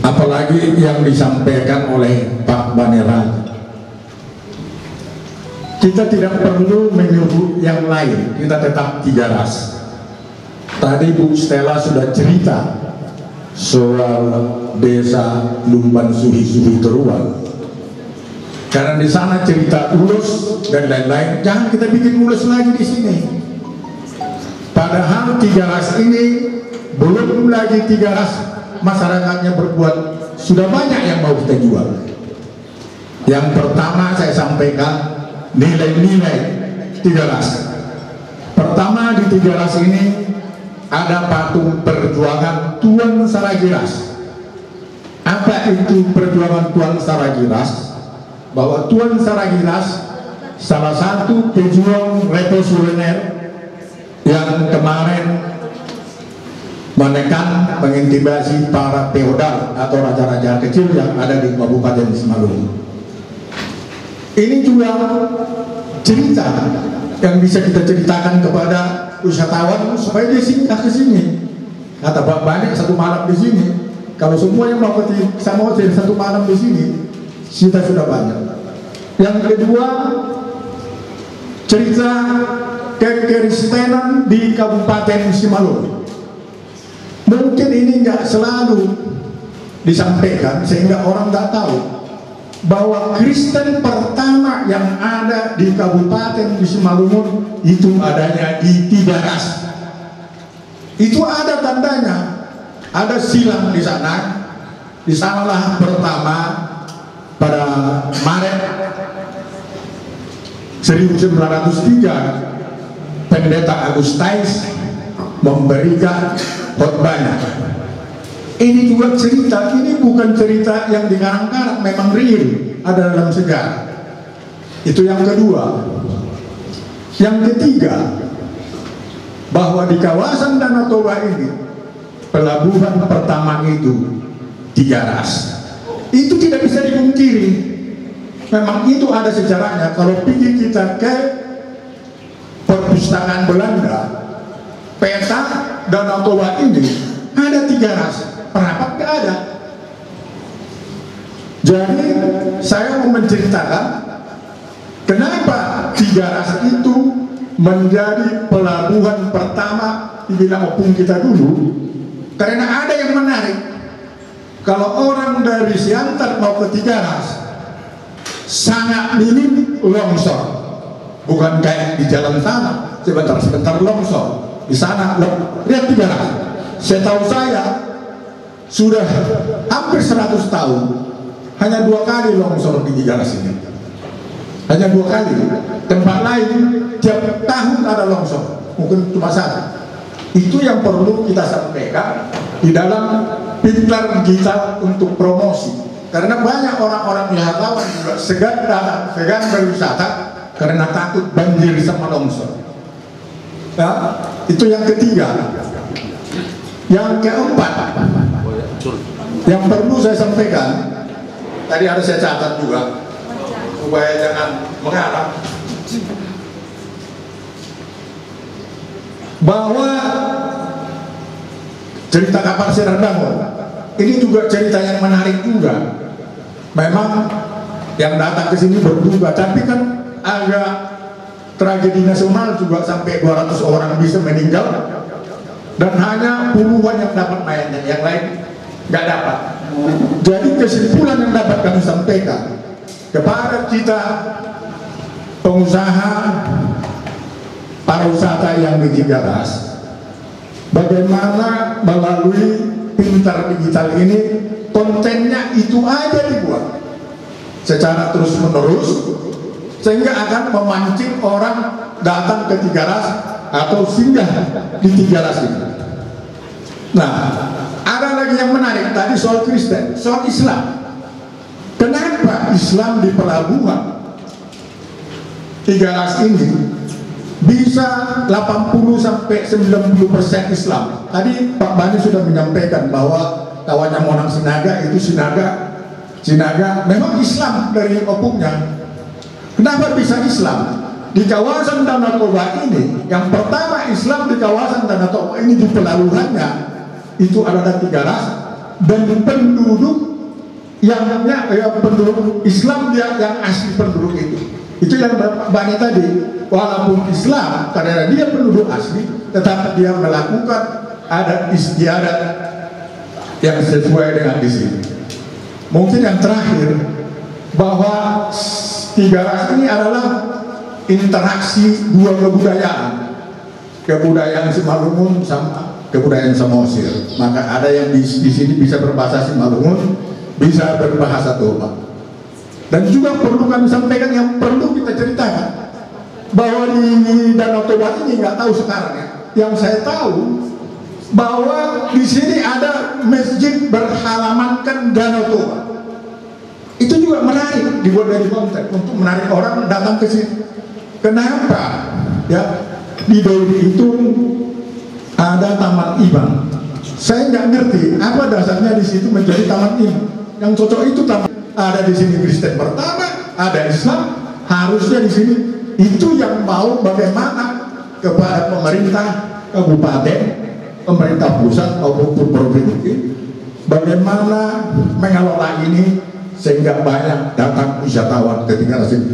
apalagi yang disampaikan oleh Pak Baneran. Kita tidak perlu menyebut yang lain, kita tetap 3 ras. Tadi Bu Stella sudah cerita soal desa Lumban Suhi Teruan. Karena di sana cerita ulus dan lain-lain, jangan kita bikin ulus lagi di sini. Padahal 3 ras ini belum lagi 3 ras masyarakatnya berbuat, sudah banyak yang mau kita jual. Yang pertama saya sampaikan nilai-nilai 3 ras. Pertama, di 3 ras ini ada patung perjuangan Tuan Saragiras. Apa itu perjuangan Tuan Saragiras? Bahwa Tuan Saragiras salah satu pejuang revolusioner yang kemarin menekan, mengintimidasi para feodal atau raja-raja kecil yang ada di Kabupaten Simalungun. Ini juga cerita yang bisa kita ceritakan kepada wisatawan supaya dia singgah ke sini. Kata Pak Bani 1 malam di sini. Kalau semua yang mau ke Samosir 1 malam di sini, kita sudah banyak. Yang kedua, cerita kekristenan di Kabupaten Simalungun. Mungkin ini nggak selalu disampaikan sehingga orang nggak tahu bahwa Kristen pertama yang ada di Kabupaten Simalungun itu adanya di 3 ras. Itu ada tandanya, ada silang di sana. Di sanalah pertama pada Maret 1903 Pendeta Agustais memberikan khotbahnya. Ini juga cerita, ini bukan cerita yang dikarang-karang, memang real, ada dalam sejarah. Itu yang kedua. Yang ketiga, bahwa di kawasan Danau Toba ini pelabuhan pertama itu 3 ras. Itu tidak bisa dipungkiri. Memang itu ada sejarahnya. Kalau pergi kita ke perpustakaan Belanda, peta Danau Toba ini ada 3 ras. Perapat nggak ada. Jadi saya mau menceritakan kenapa 3 ras itu menjadi pelabuhan pertama dibilang opung kita dulu. Karena ada yang menarik. Kalau orang dari Siantar mau ke 3 ras, sangat minim longsor. Bukan kayak di jalan sana, sebentar longsor. Di sana, lihat 3 ras. Setahu saya sudah hampir 100 tahun hanya 2 kali longsor di 3 ras ini. Hanya 2 kali. Tempat lain tiap tahun ada longsor, mungkin cuma 1. Itu yang perlu kita sampaikan di dalam pilar kita untuk promosi. Karena banyak orang-orang wisatawan juga segan datang, segan berwisata karena takut banjir sama longsor. Ya, itu yang ketiga. Yang keempat, yang perlu saya sampaikan, tadi harus saya catat juga supaya jangan mengarang, bahwa cerita kapal Senar Bangun ini juga cerita yang menarik juga. Memang yang datang ke sini berduga, tapi kan agak tragedi nasional juga, sampai 200 orang bisa meninggal dan hanya puluhan yang dapat mainnya, yang lain nggak dapat. Jadi kesimpulan yang dapat kami sampaikan kepada kita pengusaha pariwisata yang di 3 ras, bagaimana melalui pintar digital ini kontennya itu aja dibuat secara terus menerus sehingga akan memancing orang datang ke 3 ras atau singgah di 3 ras ini. Nah, ada lagi yang menarik tadi soal Kristen, soal Islam. Kenapa Islam di pelabuhan 3 ras ini bisa 80-90% Islam? Tadi Pak Bani sudah menyampaikan bahwa kawannya Monang Sinaga itu Sinaga memang Islam dari opungnya. Kenapa bisa Islam? Di kawasan Danau Toba ini, yang pertama Islam di kawasan Danau Toba ini di pelabuhannya itu ada 3 ras, dan penduduk penduduk Islam yang asli penduduk itu yang banyak tadi, walaupun Islam karena dia penduduk asli, tetapi dia melakukan adat istiadat yang sesuai dengan di sini. Mungkin yang terakhir, bahwa tiga ras ini adalah interaksi dua kebudayaan Simalungun sama kebudayaan Samosir. Maka ada yang di sini bisa berbahasa Simalungun, bisa berbahasa Toba. Dan juga perlu kami sampaikan, yang perlu kita ceritakan, bahwa di Danau Toba ini nggak tahu sekarang ya. Yang saya tahu bahwa di sini ada masjid berhalamankan Danau Toba. Itu juga menarik, dibuat dari konten untuk menarik orang datang ke sini. Kenapa? Ya, di Dodi itu ada Taman Imam. Saya nggak ngerti apa dasarnya di situ menjadi Taman Imam. Yang cocok itu taman. Ada di sini Kristen pertama, ada Islam, harusnya di sini. Itu yang mau bagaimana kepada pemerintah kabupaten, pemerintah pusat maupun provinsi, bagaimana mengelola ini sehingga banyak datang wisatawan ketika sini.